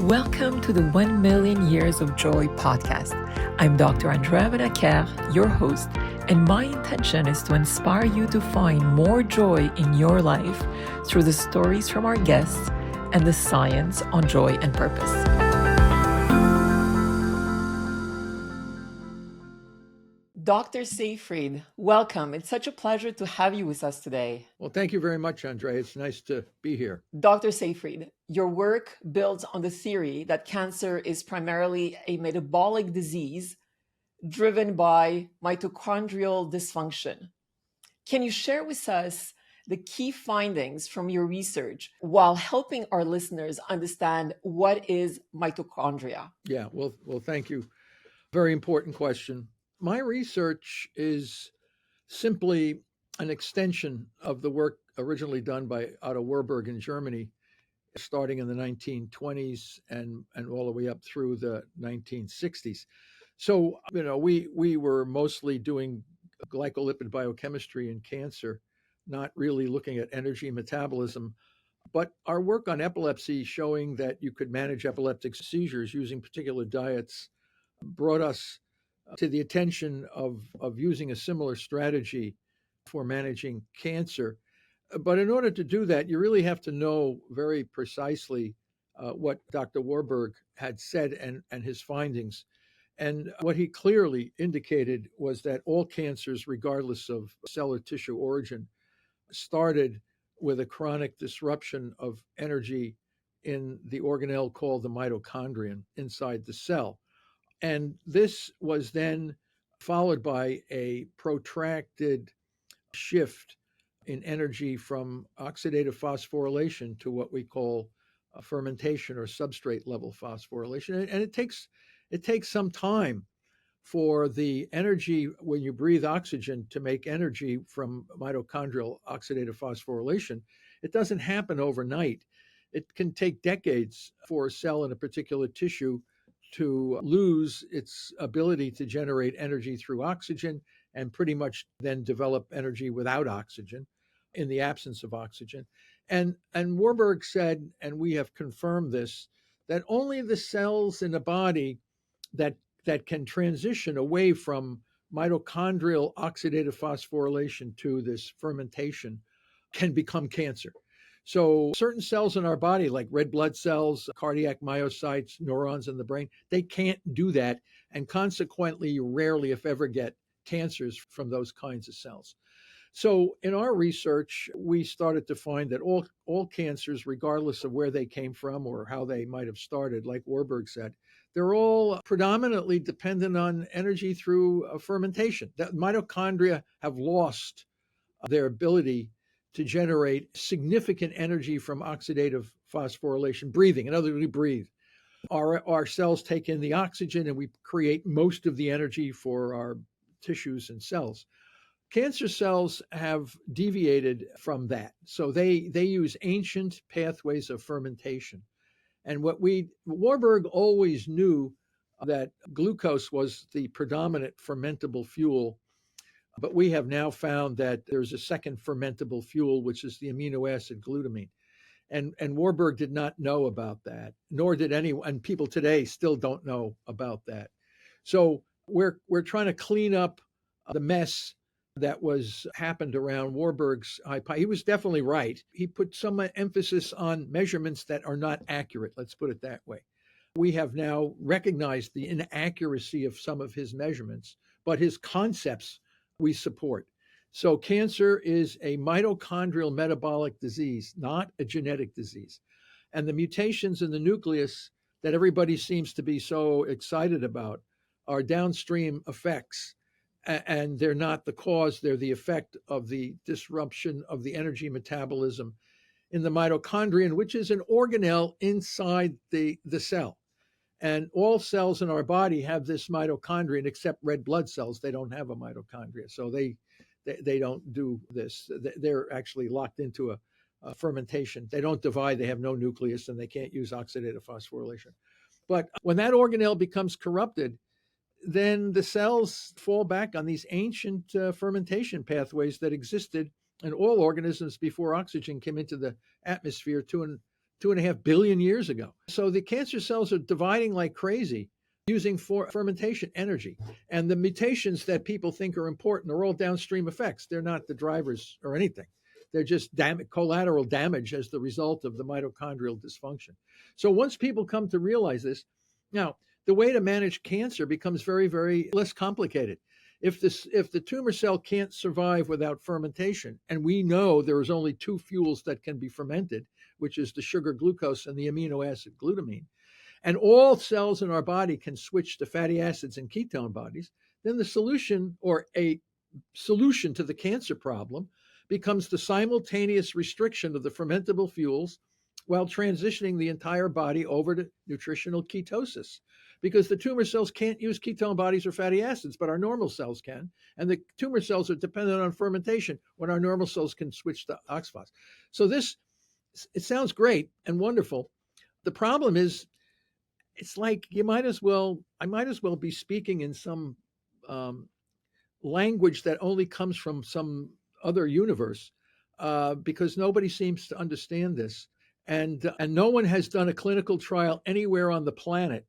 Welcome to the 1 Million Years of Joy podcast. I'm Dr. Andrea Benaker, your host, and my intention is to inspire you to find more joy in your life through the stories from our guests and the science on joy and purpose. Dr. Seyfried, welcome. It's such a pleasure to have you with us today. Well, thank you very much, Andrea. It's nice to be here. Dr. Seyfried, your work builds on the theory that cancer is primarily a metabolic disease driven by mitochondrial dysfunction. Can you share with us the key findings from your research while helping our listeners understand what is mitochondria? Yeah, well, thank you. Very important question. My research is simply an extension of the work originally done by Otto Warburg in Germany, starting in the 1920s and all the way up through the 1960s. So, we were mostly doing glycolipid biochemistry in cancer, not really looking at energy metabolism. But our work on epilepsy, showing that you could manage epileptic seizures using particular diets, brought us to the attention of using a similar strategy for managing cancer. But in order to do that, you really have to know very precisely what Dr. Warburg had said and his findings. And what he clearly indicated was that all cancers, regardless of cell or tissue origin, started with a chronic disruption of energy in the organelle called the mitochondrion inside the cell. And this was then followed by a protracted shift in energy from oxidative phosphorylation to what we call fermentation or substrate level phosphorylation. And it takes some time for the energy, when you breathe oxygen, to make energy from mitochondrial oxidative phosphorylation. It doesn't happen overnight. It can take decades for a cell in a particular tissue to lose its ability to generate energy through oxygen and pretty much then develop energy without oxygen, in the absence of oxygen. And Warburg said, and we have confirmed this, that only the cells in the body that can transition away from mitochondrial oxidative phosphorylation to this fermentation can become cancer. So certain cells in our body, like red blood cells, cardiac myocytes, neurons in the brain, they can't do that. And consequently, you rarely, if ever, get cancers from those kinds of cells. So in our research, we started to find that all cancers, regardless of where they came from or how they might have started, like Warburg said, they're all predominantly dependent on energy through fermentation. The mitochondria have lost their ability to generate significant energy from oxidative phosphorylation, breathing. In other words, we breathe. Our cells take in the oxygen and we create most of the energy for our tissues and cells. Cancer cells have deviated from that. So they use ancient pathways of fermentation. And Warburg always knew that glucose was the predominant fermentable fuel. But we have now found that there's a second fermentable fuel, which is the amino acid glutamine. And Warburg did not know about that, nor did anyone, and people today still don't know about that. So we're trying to clean up the mess that happened around Warburg's hypothesis. He was definitely right. He put some emphasis on measurements that are not accurate, let's put it that way. We have now recognized the inaccuracy of some of his measurements, but his concepts we support. So cancer is a mitochondrial metabolic disease, not a genetic disease. And the mutations in the nucleus that everybody seems to be so excited about are downstream effects. And they're not the cause, they're the effect of the disruption of the energy metabolism in the mitochondrion, which is an organelle inside the cell. And all cells in our body have this mitochondrion, except red blood cells. They don't have a mitochondria, so they don't do this. They're actually locked into a fermentation. They don't divide. They have no nucleus, and they can't use oxidative phosphorylation. But when that organelle becomes corrupted, then the cells fall back on these ancient fermentation pathways that existed in all organisms before oxygen came into the atmosphere 2.5 2.5 billion years ago. So the cancer cells are dividing like crazy using fermentation energy. And the mutations that people think are important are all downstream effects. They're not the drivers or anything. They're just collateral damage as the result of the mitochondrial dysfunction. So once people come to realize this, now the way to manage cancer becomes very, very less complicated. If the tumor cell can't survive without fermentation, and we know there is only two fuels that can be fermented, which is the sugar glucose and the amino acid glutamine, and all cells in our body can switch to fatty acids and ketone bodies, then the solution, or a solution to the cancer problem, becomes the simultaneous restriction of the fermentable fuels while transitioning the entire body over to nutritional ketosis. Because the tumor cells can't use ketone bodies or fatty acids, but our normal cells can. And the tumor cells are dependent on fermentation when our normal cells can switch to oxphos. So it sounds great and wonderful. The problem is, it's like I might as well be speaking in some language that only comes from some other universe, because nobody seems to understand this. And no one has done a clinical trial anywhere on the planet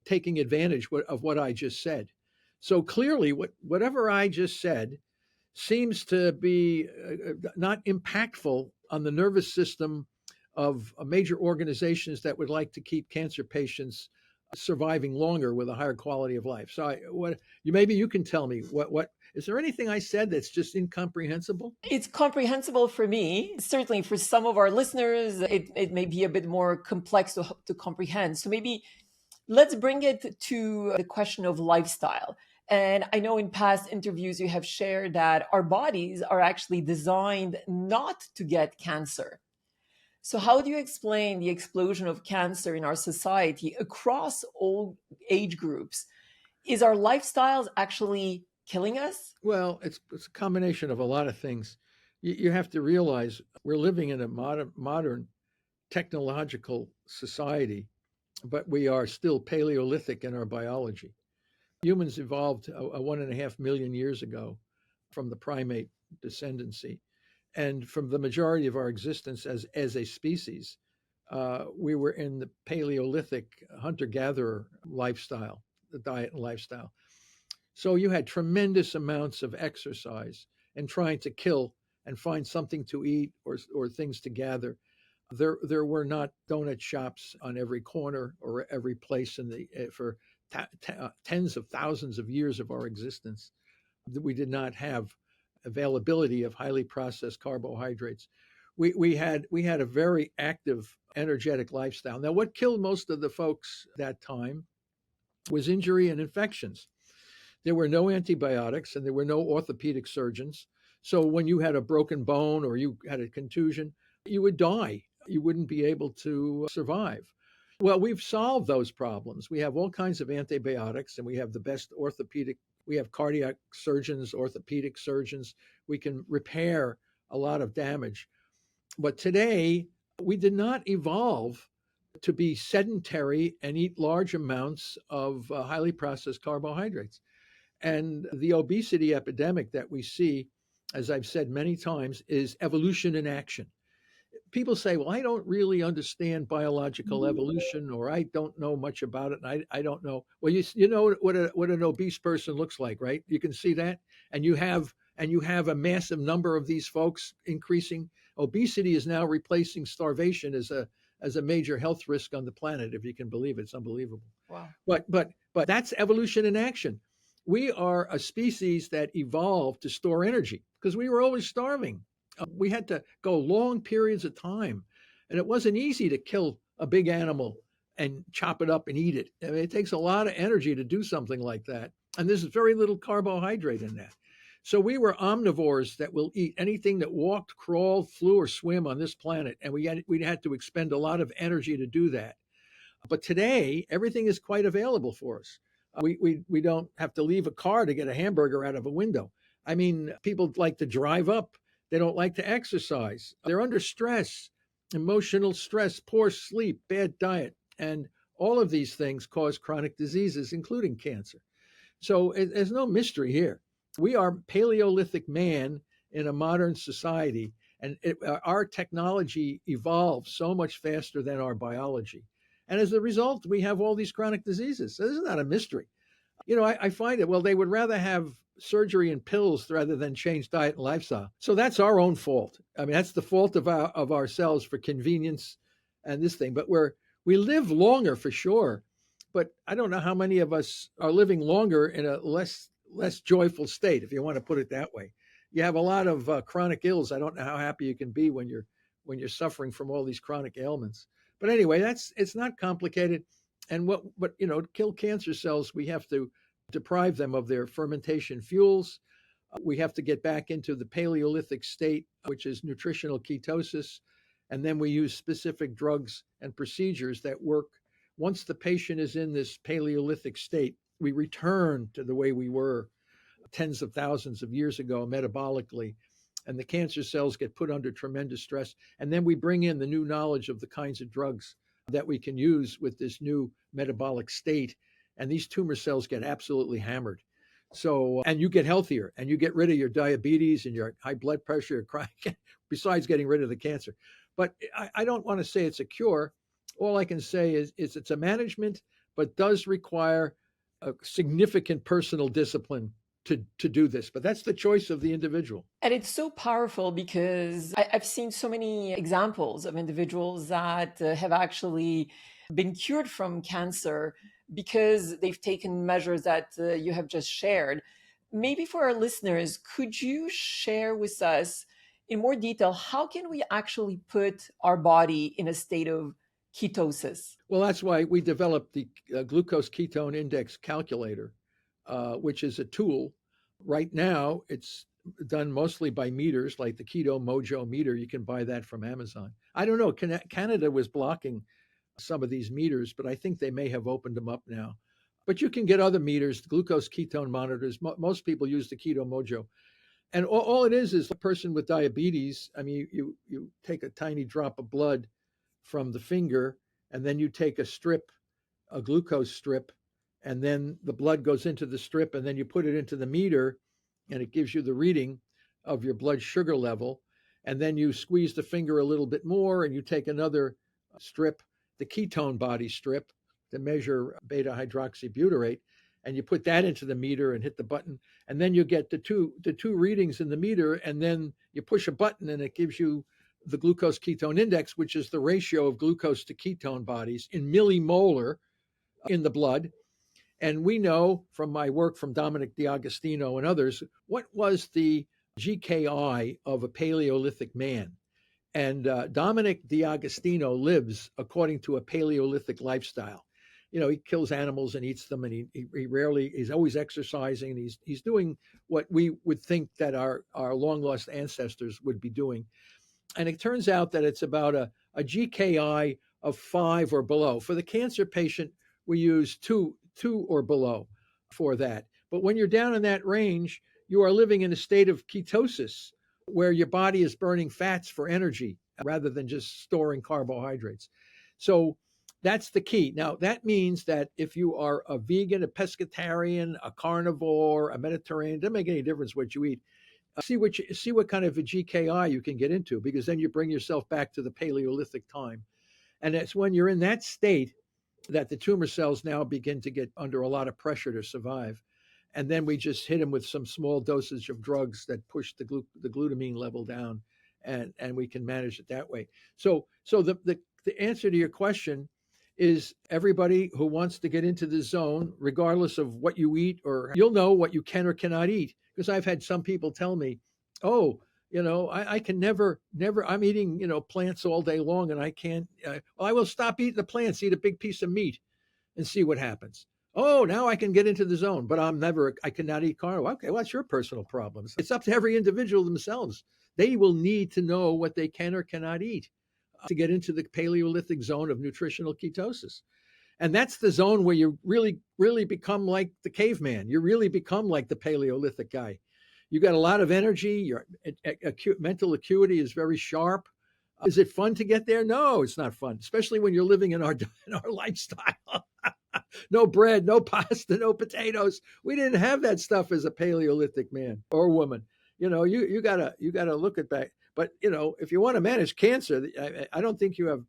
taking advantage of what I just said. So clearly, whatever I just said seems to be not impactful on the nervous system of major organizations that would like to keep cancer patients surviving longer with a higher quality of life. So maybe you can tell me what is there anything I said that's just incomprehensible? It's comprehensible for me. Certainly for some of our listeners, it may be a bit more complex to comprehend. So maybe let's bring it to the question of lifestyle. And I know in past interviews you have shared that our bodies are actually designed not to get cancer. So how do you explain the explosion of cancer in our society across all age groups? Is our lifestyles actually killing us? Well, it's a combination of a lot of things. You have to realize we're living in a modern technological society, but we are still Paleolithic in our biology. Humans evolved a 1.5 million years ago from the primate descendancy. And from the majority of our existence as a species, we were in the Paleolithic hunter-gatherer lifestyle, the diet and lifestyle. So you had tremendous amounts of exercise and trying to kill and find something to eat or things to gather. There were not donut shops on every corner or every place for tens of thousands of years of our existence. We did not have availability of highly processed carbohydrates. We had a very active, energetic lifestyle. Now, what killed most of the folks that time was injury and infections. There were no antibiotics and there were no orthopedic surgeons. So when you had a broken bone or you had a contusion, you would die. You wouldn't be able to survive. Well, we've solved those problems. We have all kinds of antibiotics and we have the best we have cardiac surgeons, orthopedic surgeons. We can repair a lot of damage. But today, we did not evolve to be sedentary and eat large amounts of highly processed carbohydrates. And the obesity epidemic that we see, as I've said many times, is evolution in action. People say, well, I don't really understand biological evolution, or I don't know much about it. And I don't know. Well, you know what an obese person looks like, right? You can see that. And you have a massive number of these folks increasing. Obesity is now replacing starvation as a major health risk on the planet, if you can believe it. It's unbelievable. Wow. But that's evolution in action. We are a species that evolved to store energy because we were always starving. We had to go long periods of time, and it wasn't easy to kill a big animal and chop it up and eat it. I mean, it takes a lot of energy to do something like that, and there's very little carbohydrate in that. So we were omnivores that will eat anything that walked, crawled, flew, or swam on this planet, and we had to expend a lot of energy to do that. But today, everything is quite available for us. We don't have to leave a car to get a hamburger out of a window. I mean, people like to drive up. They don't like to exercise. They're under stress, emotional stress, poor sleep, bad diet. And all of these things cause chronic diseases, including cancer. So there's no mystery here. We are Paleolithic man in a modern society. And our technology evolves so much faster than our biology. And as a result, we have all these chronic diseases. So this is not a mystery. I find it, well, they would rather have surgery and pills rather than change diet and lifestyle. So that's our own fault. I mean, that's the fault of ourselves for convenience and this thing. But we live longer for sure. But I don't know how many of us are living longer in a less joyful state, if you want to put it that way. You have a lot of chronic ills. I don't know how happy you can be when you're suffering from all these chronic ailments. But anyway, it's not complicated. And to kill cancer cells, we have to deprive them of their fermentation fuels. We have to get back into the Paleolithic state, which is nutritional ketosis. And then we use specific drugs and procedures that work. Once the patient is in this Paleolithic state, we return to the way we were tens of thousands of years ago metabolically. And the cancer cells get put under tremendous stress. And then we bring in the new knowledge of the kinds of drugs that we can use with this new metabolic state. And these tumor cells get absolutely hammered. So, and you get healthier and you get rid of your diabetes and your high blood pressure, your chronic, besides getting rid of the cancer. But I don't want to say it's a cure. All I can say is it's a management, but does require a significant personal discipline to do this. But that's the choice of the individual. And it's so powerful because I've seen so many examples of individuals that have actually been cured from cancer because they've taken measures that you have just shared. Maybe for our listeners, could you share with us in more detail, how can we actually put our body in a state of ketosis? Well, that's why we developed the glucose ketone index calculator, which is a tool. Right now, it's done mostly by meters, like the Keto Mojo meter. You can buy that from Amazon. I don't know. Canada was blocking some of these meters, but I think they may have opened them up now. But you can get other meters, glucose ketone monitors. Most people use the Keto Mojo. And all it is a person with diabetes. I mean, you take a tiny drop of blood from the finger, and then you take a glucose strip, and then the blood goes into the strip, and then you put it into the meter, and it gives you the reading of your blood sugar level. And then you squeeze the finger a little bit more, and you take another strip, the ketone body strip, to measure beta hydroxybutyrate, and you put that into the meter and hit the button, and then you get the two readings in the meter, and then you push a button, and it gives you the glucose ketone index, which is the ratio of glucose to ketone bodies in millimolar in the blood. And we know from my work from Dominic D'Agostino and others, what was the GKI of a Paleolithic man. And Dominic D'Agostino lives according to a Paleolithic lifestyle. He kills animals and eats them, and he's always exercising, and he's doing what we would think that our long lost ancestors would be doing. And it turns out that it's about a GKI of 5 or below. For the cancer patient, we use 2 or below for that. But when you're down in that range, you are living in a state of ketosis where your body is burning fats for energy rather than just storing carbohydrates. So that's the key. Now, that means that if you are a vegan, a pescatarian, a carnivore, a Mediterranean, it doesn't make any difference what you eat. See what kind of a GKI you can get into, because then you bring yourself back to the Paleolithic time. And it's when you're in that state that the tumor cells now begin to get under a lot of pressure to survive. And then we just hit them with some small dosage of drugs that push the glutamine level down, and we can manage it that way. So the answer to your question is everybody who wants to get into the zone, regardless of what you eat, or you'll know what you can or cannot eat. Because I've had some people tell me, I can never, I'm eating, plants all day long, and I can't, I will stop eating the plants, eat a big piece of meat and see what happens. Oh, now I can get into the zone, but I cannot eat carnivore. Okay, well, that's your personal problems. It's up to every individual themselves. They will need to know what they can or cannot eat to get into the Paleolithic zone of nutritional ketosis. And that's the zone where you really, really become like the caveman. You really become like the Paleolithic guy. You got a lot of energy. Your mental acuity is very sharp. Is it fun to get there? No, it's not fun, especially when you're living in our lifestyle. No bread, no pasta, no potatoes. We didn't have that stuff as a Paleolithic man or woman. You gotta look at that. But, if you want to manage cancer, I don't think you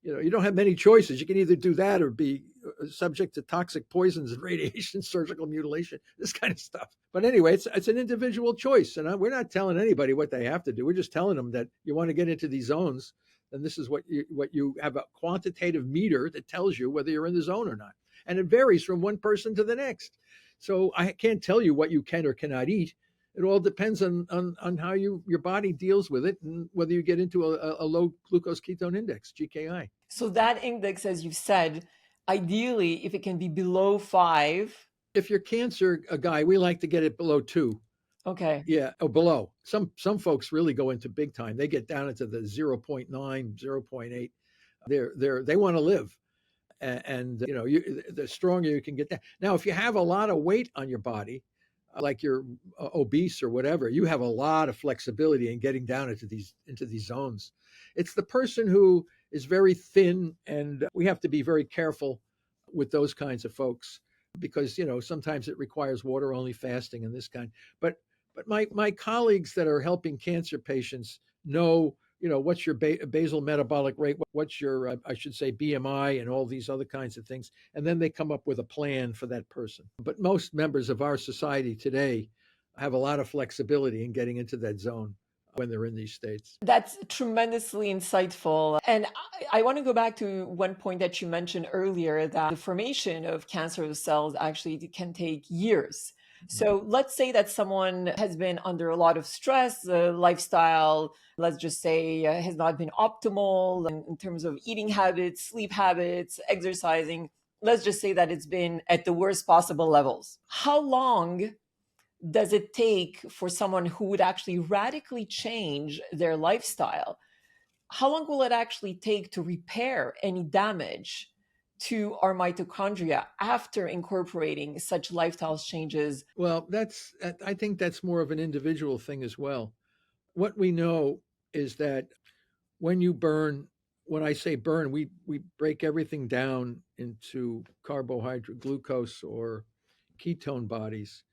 don't have many choices. You can either do that or be subject to toxic poisons and radiation, surgical mutilation, this kind of stuff. But anyway, it's an individual choice. And we're not telling anybody what they have to do. We're just telling them that you want to get into these zones. And this is what you have, a quantitative meter that tells you whether you're in the zone or not. And it varies from one person to the next. So I can't tell you what you can or cannot eat. It all depends on how your body deals with it and whether you get into a low glucose ketone index, GKI. So that index, as you've said, ideally, if it can be below 5. If you're cancer a guy, we like to get it below 2. Okay. Yeah, or below. Some folks really go into big time. They get down into the 0.9, 0.8. They want to live. And the stronger you can get that. Now, if you have a lot of weight on your body, like you're obese or whatever, you have a lot of flexibility in getting down into these zones. It's the person who is very thin, and we have to be very careful with those kinds of folks because sometimes it requires water only fasting and this kind. But my colleagues that are helping cancer patients know what's your basal metabolic rate, what's your I should say BMI, and all these other kinds of things, and then they come up with a plan for that person. But most members of our society today have a lot of flexibility in getting into that zone when they're in these states. That's tremendously insightful. And I want to go back to one point that you mentioned earlier, that the formation of cancerous cells actually can take years. So let's say that someone has been under a lot of stress, the lifestyle, let's just say, has not been optimal in terms of eating habits, sleep habits, exercising. Let's just say that it's been at the worst possible levels. How long does it take for someone who would actually radically change their lifestyle? How long will it actually take to repair any damage to our mitochondria after incorporating such lifestyle changes? Well, I think that's more of an individual thing as well. What we know is that when you burn, when I say burn, we break everything down into carbohydrate, glucose, or ketone bodies.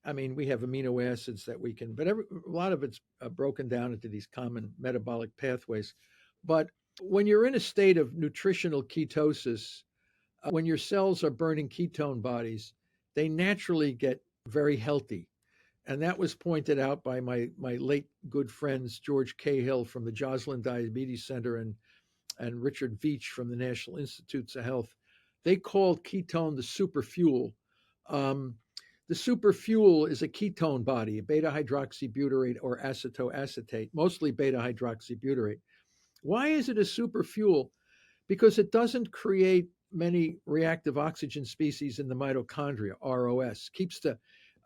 I mean, we have amino acids that we can, but a lot of it's broken down into these common metabolic pathways. But when you're in a state of nutritional ketosis, when your cells are burning ketone bodies, they naturally get very healthy. And that was pointed out by my late good friends, George Cahill from the Joslin Diabetes Center and Richard Veach from the National Institutes of Health. They called ketone the super fuel. The super fuel is a ketone body, a beta hydroxybutyrate or acetoacetate, mostly beta hydroxybutyrate. Why is it a super fuel? Because it doesn't create many reactive oxygen species in the mitochondria, ROS. Keeps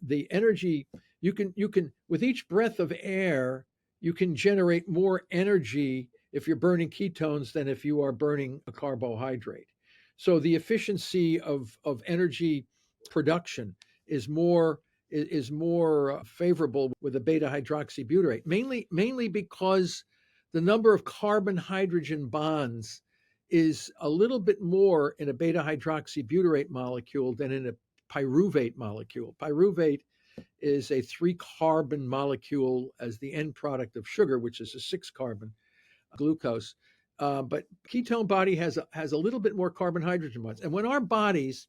the energy. You can with each breath of air, you can generate more energy if you're burning ketones than if you are burning a carbohydrate. So the efficiency of energy production is more favorable with a beta hydroxybutyrate, mainly because the number of carbon hydrogen bonds is a little bit more in a beta hydroxybutyrate molecule than in a pyruvate molecule. Pyruvate is a 3-carbon molecule as the end product of sugar, which is a 6-carbon glucose. But ketone body has a little bit more carbon hydrogen bonds. And when our bodies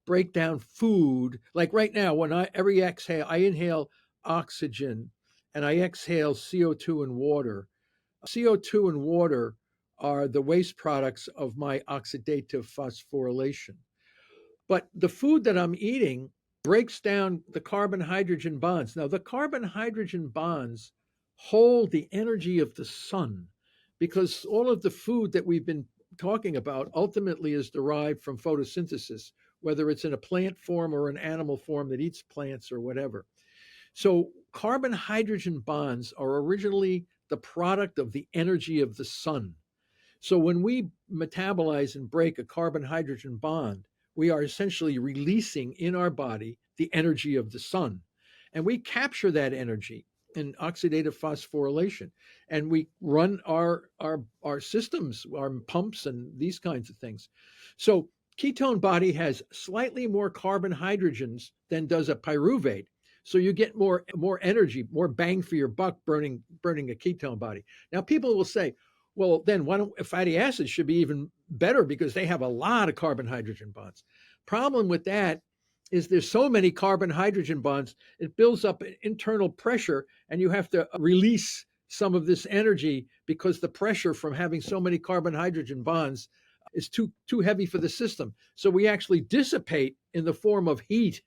break down food, like right now, when every exhale, I inhale oxygen and I exhale CO2 and water. CO2 and water are the waste products of my oxidative phosphorylation. But the food that I'm eating breaks down the carbon hydrogen bonds. Now, the carbon hydrogen bonds hold the energy of the sun because all of the food that we've been talking about ultimately is derived from photosynthesis, whether it's in a plant form or an animal form that eats plants or whatever. So carbon hydrogen bonds are originally the product of the energy of the sun. So when we metabolize and break a carbon hydrogen bond, we are essentially releasing in our body the energy of the sun. And we capture that energy in oxidative phosphorylation. And we run our systems, our pumps and these kinds of things. So ketone body has slightly more carbon hydrogens than does a pyruvate. So you get more energy, more bang for your buck burning a ketone body. Now people will say, well, then why don't fatty acids should be even better because they have a lot of carbon hydrogen bonds. Problem with that is there's so many carbon hydrogen bonds, it builds up internal pressure, and you have to release some of this energy because the pressure from having so many carbon hydrogen bonds is too heavy for the system. So we actually dissipate in the form of heat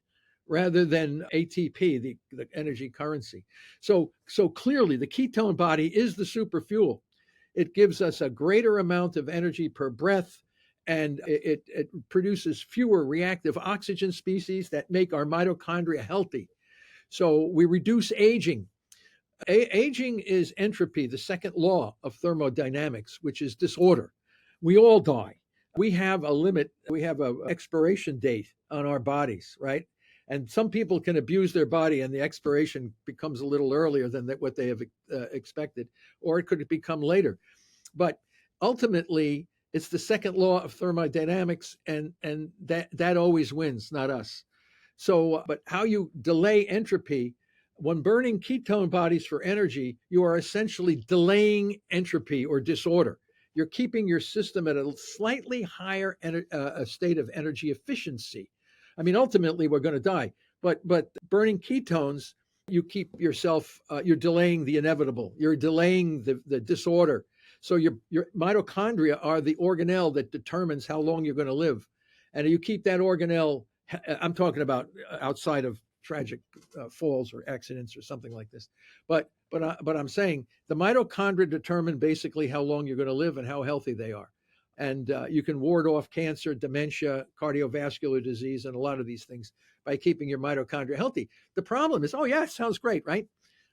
rather than ATP, the energy currency. So clearly the ketone body is the super fuel. It gives us a greater amount of energy per breath, and it produces fewer reactive oxygen species that make our mitochondria healthy. So we reduce aging. Aging is entropy, the second law of thermodynamics, which is disorder. We all die. We have a limit, we have an expiration date on our bodies, right? And some people can abuse their body and the expiration becomes a little earlier than what they have expected, or it could become later. But ultimately, it's the second law of thermodynamics, and that always wins, not us. So, but how you delay entropy, when burning ketone bodies for energy, you are essentially delaying entropy or disorder. You're keeping your system at a slightly higher state of energy efficiency. I mean, ultimately, we're going to die, but burning ketones, you keep yourself, you're delaying the inevitable. You're delaying the disorder. So your mitochondria are the organelle that determines how long you're going to live. And you keep that organelle, I'm talking about outside of tragic falls or accidents or something like this. But I'm saying the mitochondria determine basically how long you're going to live and how healthy they are. And you can ward off cancer, dementia, cardiovascular disease, and a lot of these things by keeping your mitochondria healthy. The problem is, oh yeah, it sounds great, right?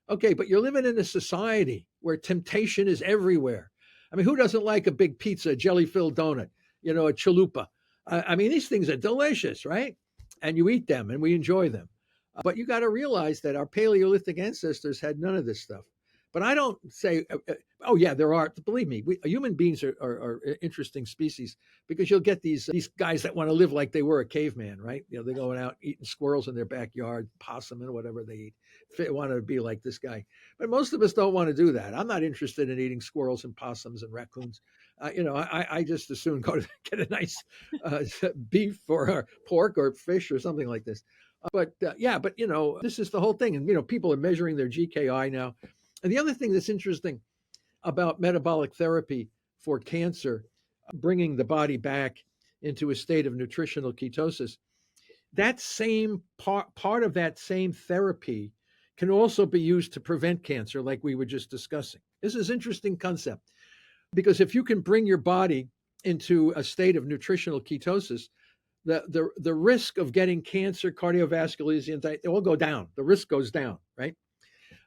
Okay, but you're living in a society where temptation is everywhere. I mean, who doesn't like a big pizza, a jelly-filled donut, a chalupa? I mean, these things are delicious, right? And you eat them and we enjoy them. But you got to realize that our Paleolithic ancestors had none of this stuff. But I don't say, oh yeah, there are. Believe me, human beings are interesting species because you'll get these guys that want to live like they were a caveman, right? They're going out eating squirrels in their backyard, possum and whatever they eat. They want to be like this guy. But most of us don't want to do that. I'm not interested in eating squirrels and possums and raccoons. I just as soon go to get a nice beef or pork or fish or something like this. But this is the whole thing. And, people are measuring their GKI now. And the other thing that's interesting about metabolic therapy for cancer, bringing the body back into a state of nutritional ketosis, that same part of that same therapy can also be used to prevent cancer, like we were just discussing. This is an interesting concept because if you can bring your body into a state of nutritional ketosis, the risk of getting cancer, cardiovascular disease, they all go down. The risk goes down, right?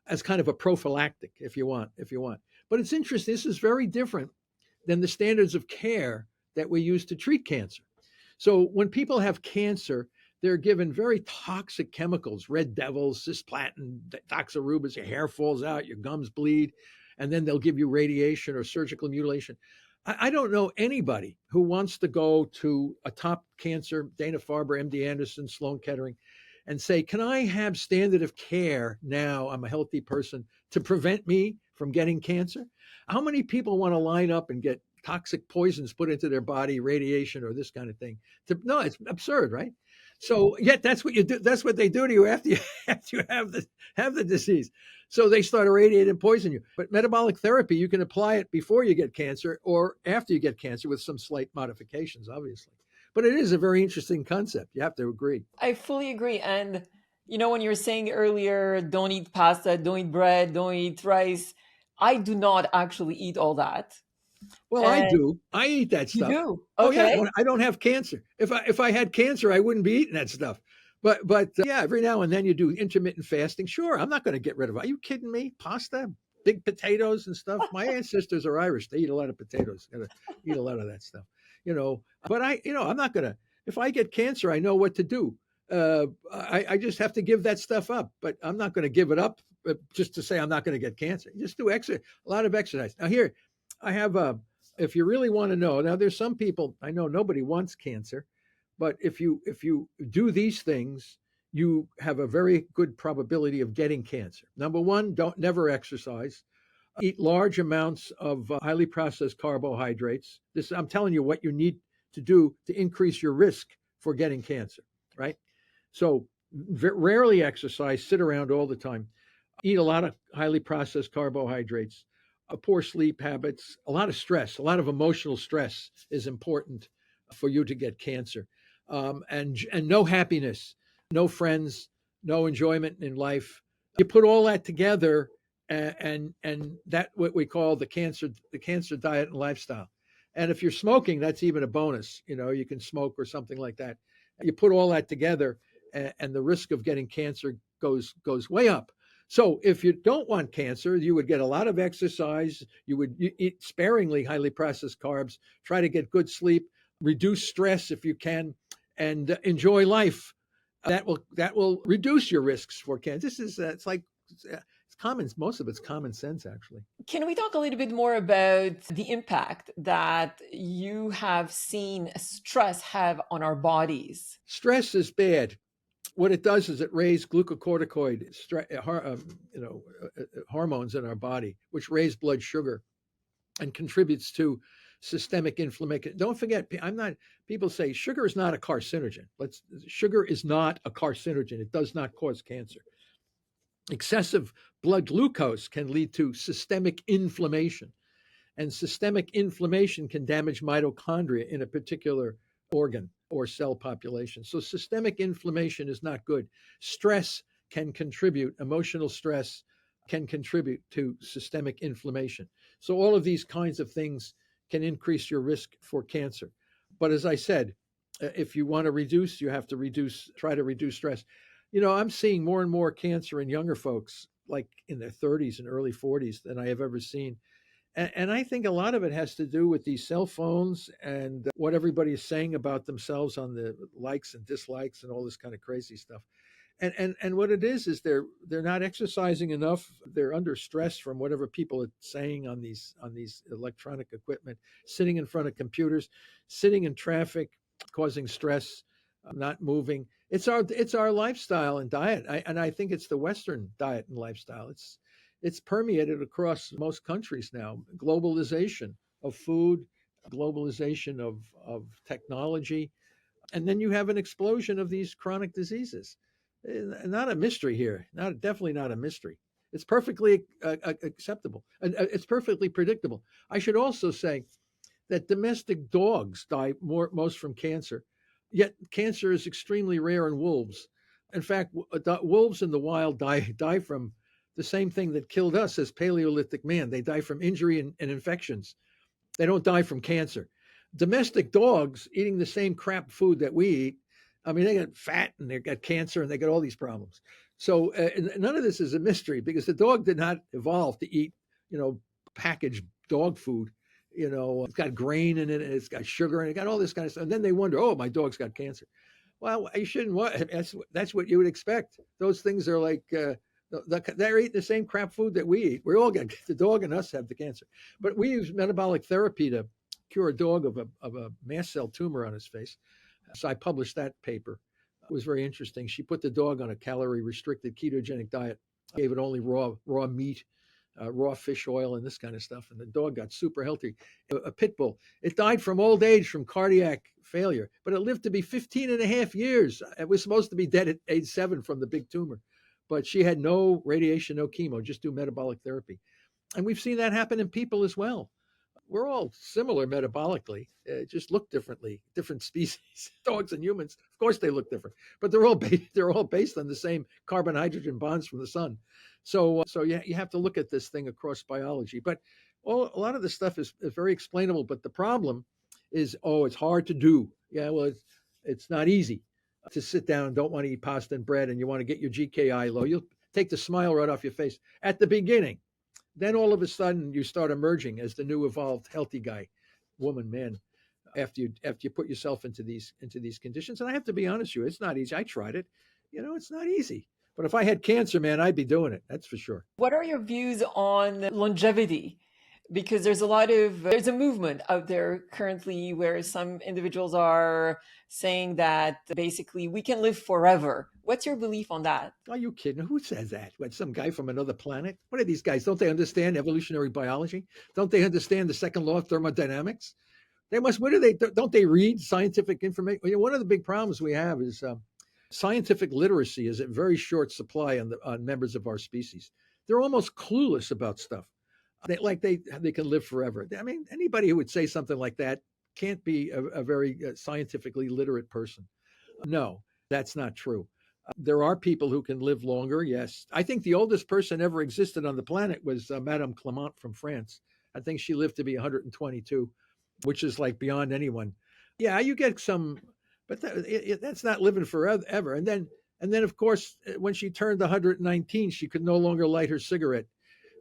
As kind of a prophylactic, if you want. But it's interesting. This is very different than the standards of care that we use to treat cancer. So when people have cancer, they're given very toxic chemicals, red devils, cisplatin, doxorubicin, your hair falls out, your gums bleed, and then they'll give you radiation or surgical mutilation. I don't know anybody who wants to go to a top cancer, Dana-Farber, MD Anderson, Sloan Kettering, and say, can I have standard of care now, I'm a healthy person, to prevent me from getting cancer? How many people want to line up and get toxic poisons put into their body, radiation or this kind of thing? No, it's absurd, right? So yet that's what you do. That's what they do to you after you have the disease. So they start irradiating and poison you. But metabolic therapy, you can apply it before you get cancer or after you get cancer with some slight modifications, obviously. But it is a very interesting concept. You have to agree. I fully agree. And, when you were saying earlier, don't eat pasta, don't eat bread, don't eat rice, I do not actually eat all that. Well, I do. I eat that You stuff. do? Oh yeah, Okay. I don't have cancer. If I had cancer, I wouldn't be eating that stuff. But yeah, every now and then you do intermittent fasting. Sure, I'm not going to get rid of it. Are you kidding me? Pasta, big potatoes and stuff. My ancestors are Irish. They eat a lot of potatoes. Got to eat a lot of that stuff. But I'm not going to. If I get cancer, I know what to do. I just have to give that stuff up. But I'm not going to give it up just to say I'm not going to get cancer. Just do a lot of exercise. Now here, I have if you really want to know, now there's some people, I know nobody wants cancer, but if you do these things, you have a very good probability of getting cancer. Number one, don't never exercise. Eat large amounts of highly processed carbohydrates. This, I'm telling you what you need to do to increase your risk for getting cancer, right? So rarely exercise, sit around all the time, eat a lot of highly processed carbohydrates, poor sleep habits, a lot of stress, a lot of emotional stress is important for you to get cancer, and no happiness, no friends, no enjoyment in life. You put all that together, and that what we call the cancer diet and lifestyle. And if you're smoking, that's even a bonus. You know, you can smoke or something like that. You put all that together, and the risk of getting cancer goes way up. So if you don't want cancer, you would get a lot of exercise. You would eat sparingly highly processed carbs. Try to get good sleep. Reduce stress if you can, and enjoy life. That will reduce your risks for cancer. This is it's like it's common. Most of it's common sense, actually. Can we talk a little bit more about the impact that you have seen stress have on our bodies? Stress is bad. What it does is it raises glucocorticoid hormones in our body, which raise blood sugar and contributes to systemic inflammation. Don't forget, people say sugar is not a carcinogen. Sugar is not a carcinogen. It does not cause cancer. Excessive blood glucose can lead to systemic inflammation, and systemic inflammation can damage mitochondria in a particular organ or cell population. So systemic inflammation is not good. Stress can contribute, emotional stress can contribute to systemic inflammation. So all of these kinds of things can increase your risk for cancer. But as I said, if you want to reduce, you have to try to reduce stress. You know, I'm seeing more and more cancer in younger folks, like in their 30s and early 40s, than I have ever seen. And I think a lot of it has to do with these cell phones and what everybody is saying about themselves on the likes and dislikes and all this kind of crazy stuff. And what it is they're not exercising enough. They're under stress from whatever people are saying on these electronic equipment, sitting in front of computers, sitting in traffic, causing stress, not moving. It's our lifestyle and diet. I think it's the Western diet and lifestyle. It's permeated across most countries now. Globalization of food, globalization of technology, and then you have an explosion of these chronic diseases. Not a mystery here. Definitely not a mystery. It's perfectly acceptable, and it's perfectly predictable. I should also say that domestic dogs die most from cancer, yet cancer is extremely rare in wolves. In fact, wolves in the wild die from the same thing that killed us as Paleolithic man. They die from injury and infections. They don't die from cancer. Domestic dogs eating the same crap food that we eat, I mean, they get fat and they got cancer and they got all these problems. So none of this is a mystery because the dog did not evolve to eat, packaged dog food. It's got grain in it and it's got sugar and it got all this kind of stuff. And then they wonder, oh, my dog's got cancer. Well, you shouldn't. That's what you would expect. Those things are like they're eating the same crap food that we eat. We all get the dog and us have the cancer, but we use metabolic therapy to cure a dog of a mast cell tumor on his face. So I published that paper. It was very interesting. She put the dog on a calorie restricted ketogenic diet, gave it only raw meat, raw fish oil, and this kind of stuff. And the dog got super healthy. A pit bull. It died from old age from cardiac failure, but it lived to be 15 and a half years. It was supposed to be dead at age 7 from the big tumor, but she had no radiation, no chemo, just do metabolic therapy. And we've seen that happen in people as well. We're all similar metabolically, just look differently. Different species, dogs and humans. Of course, they look different, but they're all based on the same carbon-hydrogen bonds from the sun. So you have to look at this thing across biology. But a lot of this stuff is very explainable. But the problem is, it's hard to do. Yeah, well, it's not easy to sit down and don't want to eat pasta and bread, and you want to get your GKI low. You'll take the smile right off your face at the beginning. Then all of a sudden you start emerging as the new evolved healthy guy, woman, man, after you put yourself into these conditions. And I have to be honest with you, it's not easy. I tried it. It's not easy. But if I had cancer, man, I'd be doing it. That's for sure. What are your views on longevity? because there's a movement out there currently where some individuals are saying that basically we can live forever. What's your belief on that? Are you kidding? Who says that? What, some guy from another planet? What are these guys? Don't they understand evolutionary biology? Don't they understand the second law of thermodynamics? They must. What do they? Don't they read scientific information? You know, one of the big problems we have is scientific literacy is at very short supply on members of our species. They're almost clueless about stuff. They can live forever. I mean, anybody who would say something like that can't be a very scientifically literate person. No, that's not true. There are people who can live longer. Yes, I think the oldest person ever existed on the planet was Madame Clement from France. I think she lived to be 122, which is like beyond anyone. Yeah, you get some, but that's not living forever. And then of course, when she turned 119, she could no longer light her cigarette,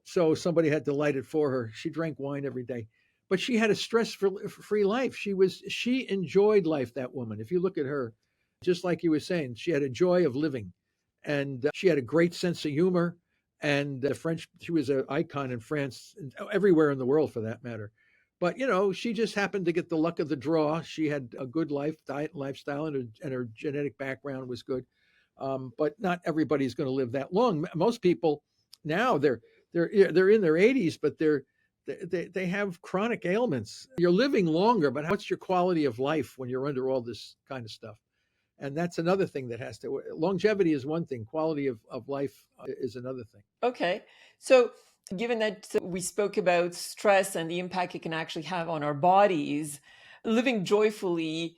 so somebody had to light it for her. She drank wine every day, but she had a stress-free life. She enjoyed life. That woman, if you look at her, just like you were saying, she had a joy of living, and she had a great sense of humor. And she was an icon in France, and everywhere in the world for that matter. But she just happened to get the luck of the draw. She had a good diet, and lifestyle, and her genetic background was good. But not everybody's going to live that long. Most people now they're in their 80s, but they have chronic ailments. You're living longer, but what's your quality of life when you're under all this kind of stuff? And that's another thing that has to. Longevity is one thing. Quality of life is another thing. Okay. So, given that we spoke about stress and the impact it can actually have on our bodies, living joyfully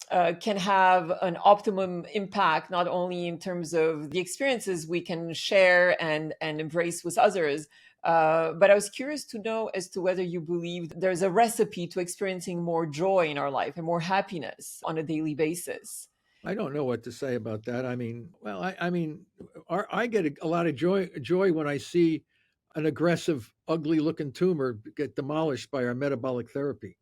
can have an optimum impact, not only in terms of the experiences we can share and embrace with others, but I was curious to know as to whether you believe there's a recipe to experiencing more joy in our life and more happiness on a daily basis. I don't know what to say about that. I mean, well, I get a lot of joy when I see an aggressive, ugly-looking tumor get demolished by our metabolic therapy.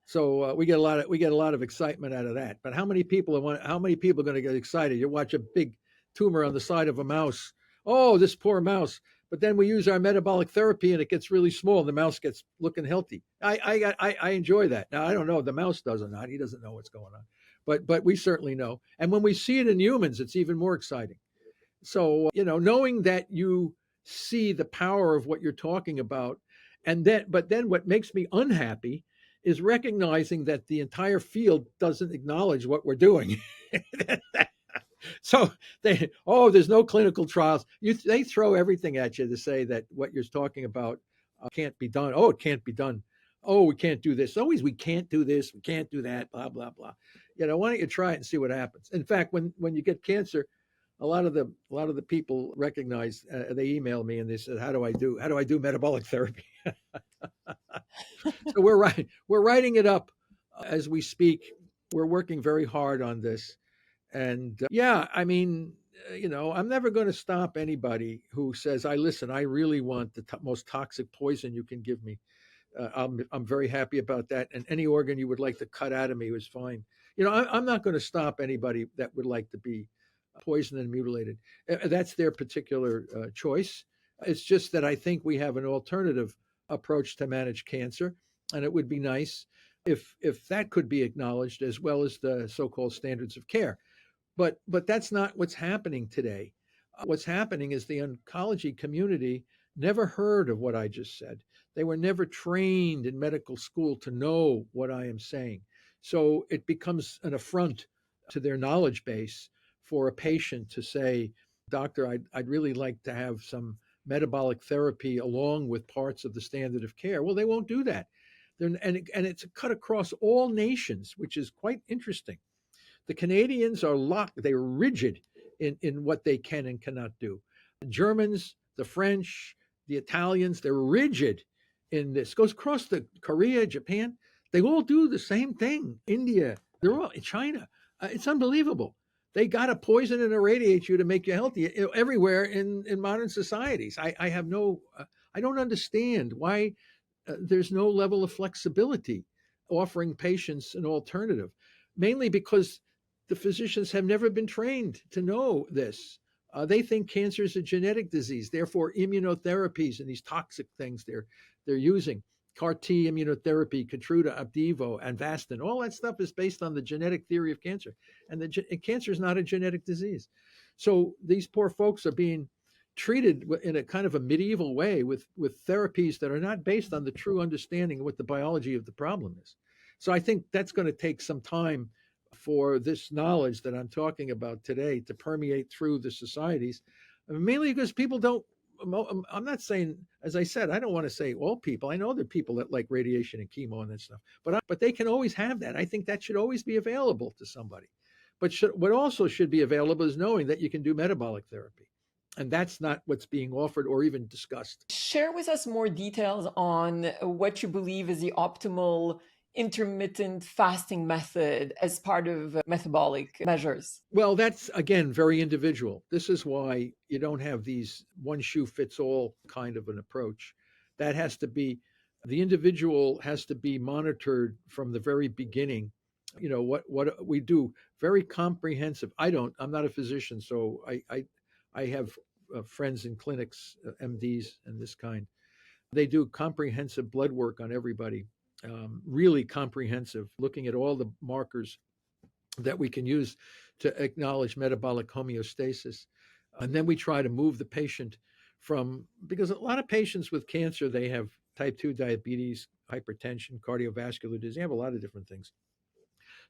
So we get a lot of excitement out of that. But how many people are going to get excited? You watch a big tumor on the side of a mouse. Oh, this poor mouse. But then we use our metabolic therapy and it gets really small. The mouse gets looking healthy. I enjoy that. Now I don't know. The mouse does or not. He doesn't know what's going on. But we certainly know. And when we see it in humans, it's even more exciting. So knowing that you see the power of what you're talking about, but then what makes me unhappy is recognizing that the entire field doesn't acknowledge what we're doing. So there's no clinical trials. They throw everything at you to say that what you're talking about can't be done. Oh, it can't be done. Oh, we can't do this. Always we can't do this. We can't do that. Blah blah blah. Why don't you try it and see what happens? In fact, when you get cancer, a lot of the people recognize. They email me and they said, "How do I do metabolic therapy?" So we're writing it up as we speak. We're working very hard on this, and I mean, I'm never going to stop anybody who says, I really want the most toxic poison you can give me. I'm very happy about that, and any organ you would like to cut out of me was fine. I'm not going to stop anybody that would like to be poisoned and mutilated. That's their particular choice. It's just that I think we have an alternative approach to manage cancer, and it would be nice if that could be acknowledged as well as the so-called standards of care. But that's not what's happening today. What's happening is the oncology community never heard of what I just said. They were never trained in medical school to know what I am saying. So it becomes an affront to their knowledge base for a patient to say, "Doctor, I'd really like to have some metabolic therapy along with parts of the standard of care." Well, they won't do that. And it's cut across all nations, which is quite interesting. The Canadians are locked, they're rigid in what they can and cannot do. The Germans, the French, the Italians, they're rigid in this. Goes across the Korea, Japan, they all do the same thing. India, they're all in China. It's unbelievable. They got to poison and irradiate you to make you healthy everywhere in modern societies. I have I don't understand why there's no level of flexibility offering patients an alternative, mainly because the physicians have never been trained to know this. They think cancer is a genetic disease, therefore immunotherapies and these toxic things they're using CAR T immunotherapy, Keytruda, Opdivo, and Avastin. All that stuff is based on the genetic theory of cancer. And cancer is not a genetic disease. So these poor folks are being treated in a kind of a medieval way with therapies that are not based on the true understanding of what the biology of the problem is. So I think that's going to take some time for this knowledge that I'm talking about today to permeate through the societies, mainly because people don't. I'm not saying, as I said, I don't want to say all people. I know there are people that like radiation and chemo and that stuff, but they can always have that. I think that should always be available to somebody. But what also should be available is knowing that you can do metabolic therapy. And that's not what's being offered or even discussed. Share with us more details on what you believe is the optimal intermittent fasting method as part of metabolic measures. Well, that's again very individual. This is why you don't have these one shoe fits all kind of an approach. That has to be, the individual has to be monitored from the very beginning. You know what we do, very comprehensive. I'm not a physician, so I have friends in clinics, MDs and this kind. They do comprehensive blood work on everybody, really comprehensive, looking at all the markers that we can use to acknowledge metabolic homeostasis. And then we try to move the patient because a lot of patients with cancer, they have type 2 diabetes, hypertension, cardiovascular disease, they have a lot of different things.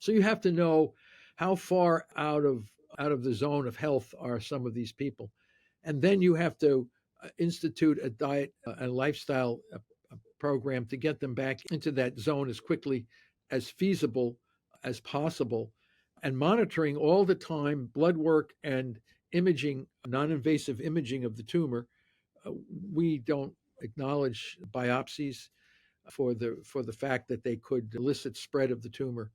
So you have to know how far out of the zone of health are some of these people. And then you have to institute a diet and lifestyle program to get them back into that zone as quickly as feasible as possible, and monitoring all the time blood work and imaging, non-invasive imaging of the tumor. We don't acknowledge biopsies for the fact that they could elicit spread of the tumor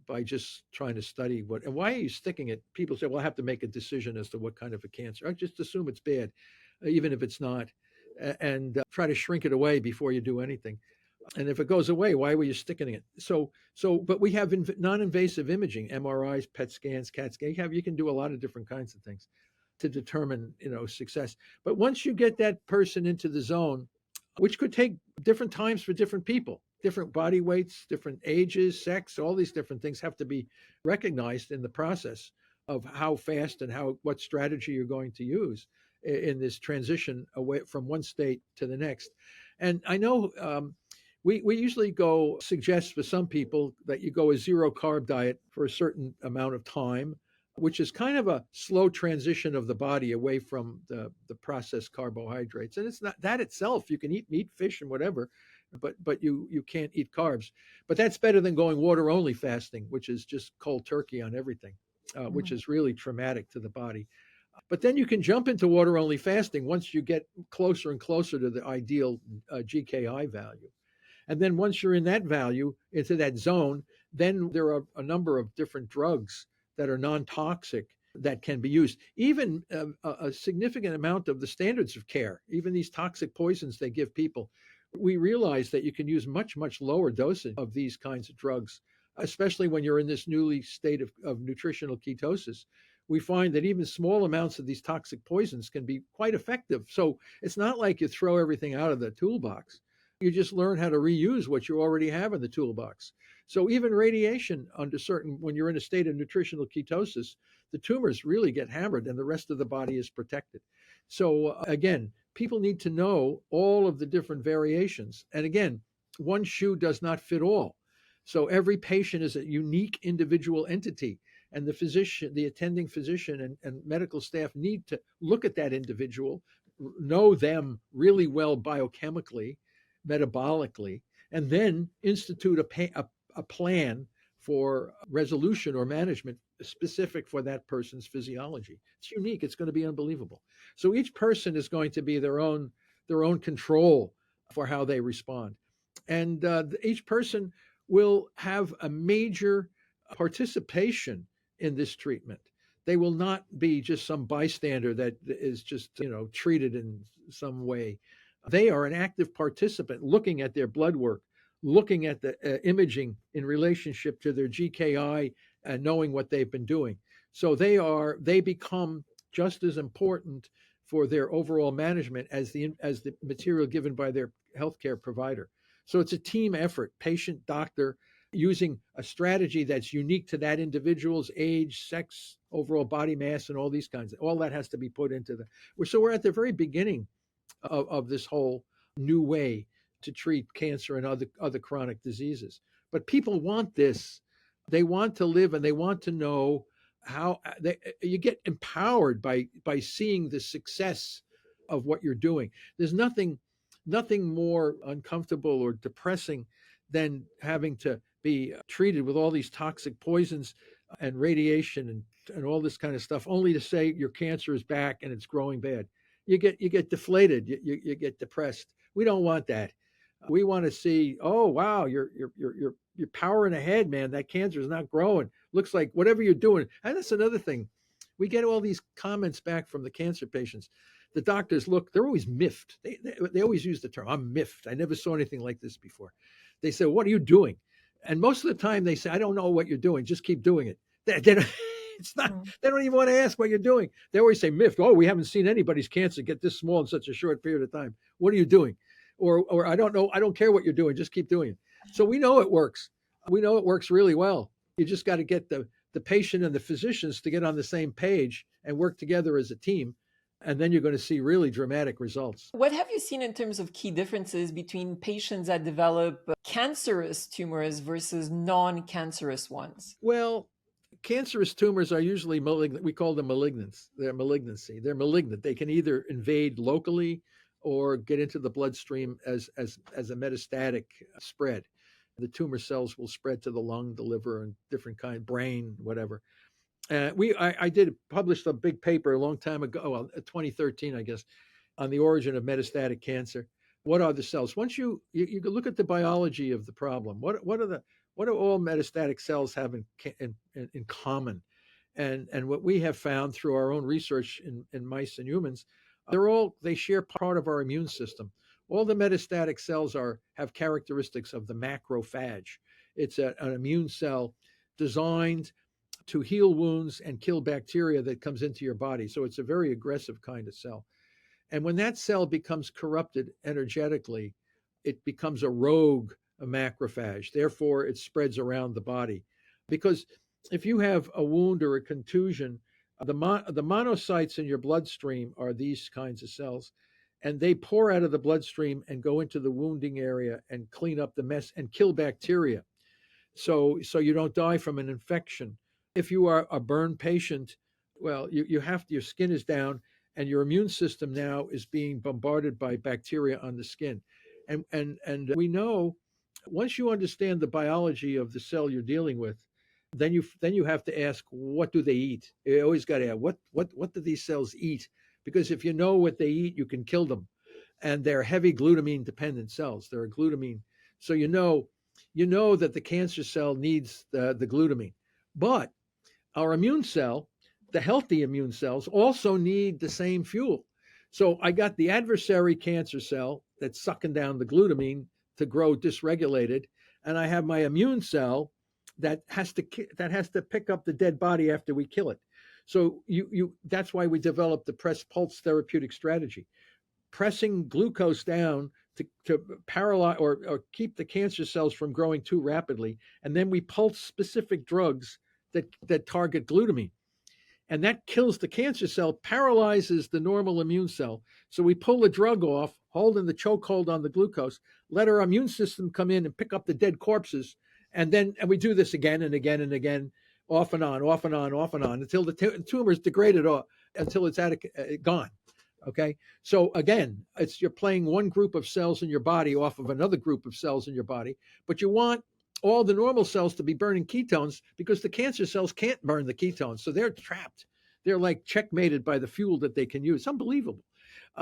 by just trying to study and why are you sticking it? People say, well, I have to make a decision as to what kind of a cancer. I just assume it's bad, even if it's not, and try to shrink it away before you do anything. And if it goes away, why were you sticking it? But we have non-invasive imaging, MRIs, PET scans, CAT scans. You can do a lot of different kinds of things to determine, success. But once you get that person into the zone, which could take different times for different people, different body weights, different ages, sex, all these different things have to be recognized in the process of how fast and what strategy you're going to use in this transition away from one state to the next. And I know we usually suggest for some people that you go a zero carb diet for a certain amount of time, which is kind of a slow transition of the body away from the processed carbohydrates. And it's not that itself. You can eat meat, fish, and whatever, but you can't eat carbs. But that's better than going water only fasting, which is just cold turkey on everything, which is really traumatic to the body. But then you can jump into water only fasting once you get closer and closer to the ideal GKI value. And then once you're in that value, into that zone, then there are a number of different drugs that are non-toxic that can be used. Even a significant amount of the standards of care, even these toxic poisons they give people, we realize that you can use much, much lower dosage of these kinds of drugs, especially when you're in this newly state of nutritional ketosis. We find that even small amounts of these toxic poisons can be quite effective. So it's not like you throw everything out of the toolbox. You just learn how to reuse what you already have in the toolbox. So even radiation when you're in a state of nutritional ketosis, the tumors really get hammered and the rest of the body is protected. So again, people need to know all of the different variations. And again, one shoe does not fit all. So every patient is a unique individual entity. And the physician, the attending physician and medical staff need to look at that individual, know them really well biochemically, metabolically, and then institute a plan for resolution or management specific for that person's physiology. It's unique. It's going to be unbelievable. So each person is going to be their own control for how they respond. And each person will have a major participation in this treatment. They will not be just some bystander that is just, treated in some way. They are an active participant looking at their blood work, looking at the imaging in relationship to their GKI and knowing what they've been doing. So they become just as important for their overall management as the material given by their healthcare provider. So it's a team effort, patient, doctor, using a strategy that's unique to that individual's age, sex, overall body mass, and all these kinds of, all that has to be put into so we're at the very beginning of this whole new way to treat cancer and other chronic diseases. But people want this. They want to live and they want to know how you get empowered by seeing the success of what you're doing. There's nothing more uncomfortable or depressing than having to be treated with all these toxic poisons and radiation and all this kind of stuff, only to say your cancer is back and it's growing bad. You get deflated. You get depressed. We don't want that. We want to see, oh wow, you're powering ahead, man. That cancer is not growing. Looks like whatever you're doing. And that's another thing. We get all these comments back from the cancer patients. The doctors they're always miffed. They always use the term, I'm miffed. I never saw anything like this before. They say, what are you doing? And most of the time they say, I don't know what you're doing. Just keep doing it. It's not, they don't even want to ask what you're doing. They always say miffed. Oh, we haven't seen anybody's cancer get this small in such a short period of time. What are you doing? Or I don't know. I don't care what you're doing. Just keep doing it. So we know it works. We know it works really well. You just got to get the patient and the physicians to get on the same page and work together as a team. And then you're going to see really dramatic results. What have you seen in terms of key differences between patients that develop cancerous tumors versus non-cancerous ones? Well, cancerous tumors are usually malignant. We call them malignants. They're malignancy. They're malignant. They can either invade locally or get into the bloodstream as a metastatic spread. The tumor cells will spread to the lung, the liver, and different kind, brain, whatever. I published a big paper a long time ago, 2013, I guess, on the origin of metastatic cancer. What are the cells? Once you look at the biology of the problem, what do all metastatic cells have in common? And what we have found through our own research in mice and humans, they share part of our immune system. All the metastatic cells have characteristics of the macrophage. It's an immune cell designed to heal wounds and kill bacteria that comes into your body. So it's a very aggressive kind of cell. And when that cell becomes corrupted energetically, it becomes a rogue macrophage. Therefore, it spreads around the body. Because if you have a wound or a contusion, the monocytes in your bloodstream are these kinds of cells, and they pour out of the bloodstream and go into the wounding area and clean up the mess and kill bacteria. So you don't die from an infection. If you are a burn patient, well, your skin is down and your immune system now is being bombarded by bacteria on the skin. And we know once you understand the biology of the cell you're dealing with, then you have to ask, what do they eat? You always got to ask, what do these cells eat? Because if you know what they eat, you can kill them. And they're heavy glutamine dependent cells. They're a glutamine. So you know that the cancer cell needs the glutamine. But our immune cell, the healthy immune cells, also need the same fuel. So I got the adversary cancer cell that's sucking down the glutamine to grow dysregulated, and I have my immune cell that has to pick up the dead body after we kill it. So that's why we developed the press pulse therapeutic strategy, pressing glucose down to paralyze or keep the cancer cells from growing too rapidly, and then we pulse specific drugs that target glutamine. And that kills the cancer cell, paralyzes the normal immune cell. So we pull the drug off, holding the chokehold on the glucose, let our immune system come in and pick up the dead corpses. And we do this again and again and again, off and on, until the tumor is degraded, until it's gone. Okay. So again, you're playing one group of cells in your body off of another group of cells in your body, but you want all the normal cells to be burning ketones because the cancer cells can't burn the ketones. So they're trapped. They're like checkmated by the fuel that they can use. It's unbelievable.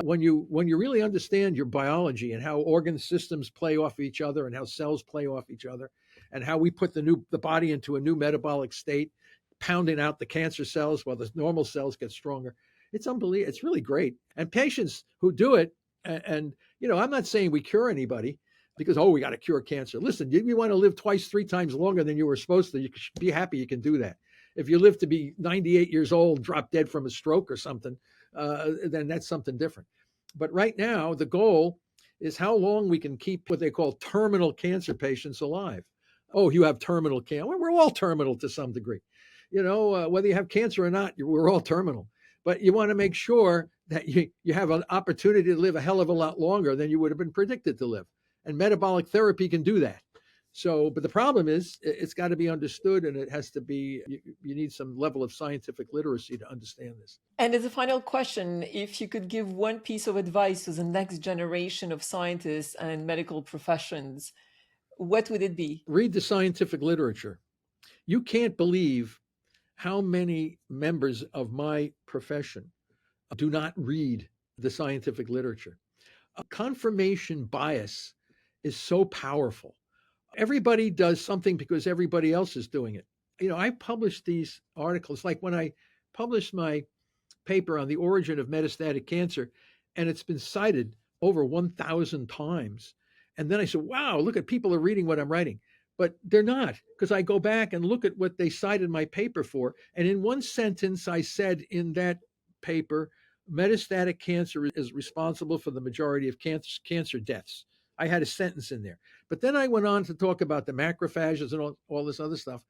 When you really understand your biology and how organ systems play off each other and how cells play off each other and how we put the body into a new metabolic state, pounding out the cancer cells while the normal cells get stronger. It's unbelievable. It's really great. And patients who do it, and I'm not saying we cure anybody, because, we got to cure cancer. Listen, you want to live 2-3 times longer than you were supposed to, you should be happy you can do that. If you live to be 98 years old, drop dead from a stroke or something, then that's something different. But right now, the goal is how long we can keep what they call terminal cancer patients alive. Oh, you have terminal cancer. Well, we're all terminal to some degree. Whether you have cancer or not, we're all terminal. But you want to make sure that you have an opportunity to live a hell of a lot longer than you would have been predicted to live. And metabolic therapy can do that. So, but the problem is it's got to be understood, and it has to be, you need some level of scientific literacy to understand this. And as a final question, if you could give one piece of advice to the next generation of scientists and medical professions, what would it be? Read the scientific literature. You can't believe how many members of my profession do not read the scientific literature. Confirmation bias is so powerful. Everybody does something because everybody else is doing it. I published these articles, like when I published my paper on the origin of metastatic cancer, and it's been cited over 1,000 times. And then I said, wow, look at people are reading what I'm writing. But they're not, because I go back and look at what they cited my paper for. And in one sentence, I said in that paper, metastatic cancer is responsible for the majority of cancer deaths. I had a sentence in there. But then I went on to talk about the macrophages and all this other stuff.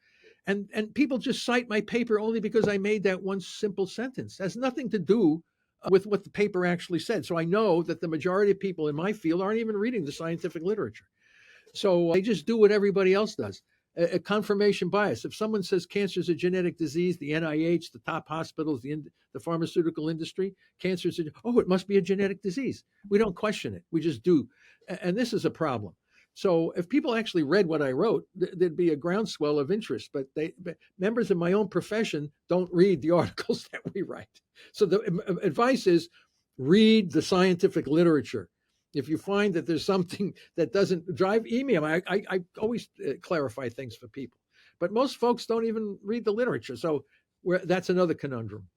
And people just cite my paper only because I made that one simple sentence. It has nothing to do with what the paper actually said. So I know that the majority of people in my field aren't even reading the scientific literature. So they just do what everybody else does. A confirmation bias. If someone says cancer is a genetic disease, the NIH, the top hospitals, the pharmaceutical industry, cancer is it must be a genetic disease. We don't question it. We just do. And this is a problem. So if people actually read what I wrote, there'd be a groundswell of interest. But members of my own profession don't read the articles that we write. So the advice is read the scientific literature. If you find that there's something that doesn't drive, email. I always clarify things for people. But most folks don't even read the literature. So that's another conundrum.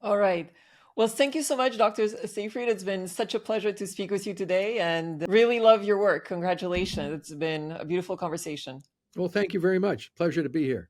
All right. Well, thank you so much, Dr. Seyfried. It's been such a pleasure to speak with you today and really love your work. Congratulations. It's been a beautiful conversation. Well, thank you very much. Pleasure to be here.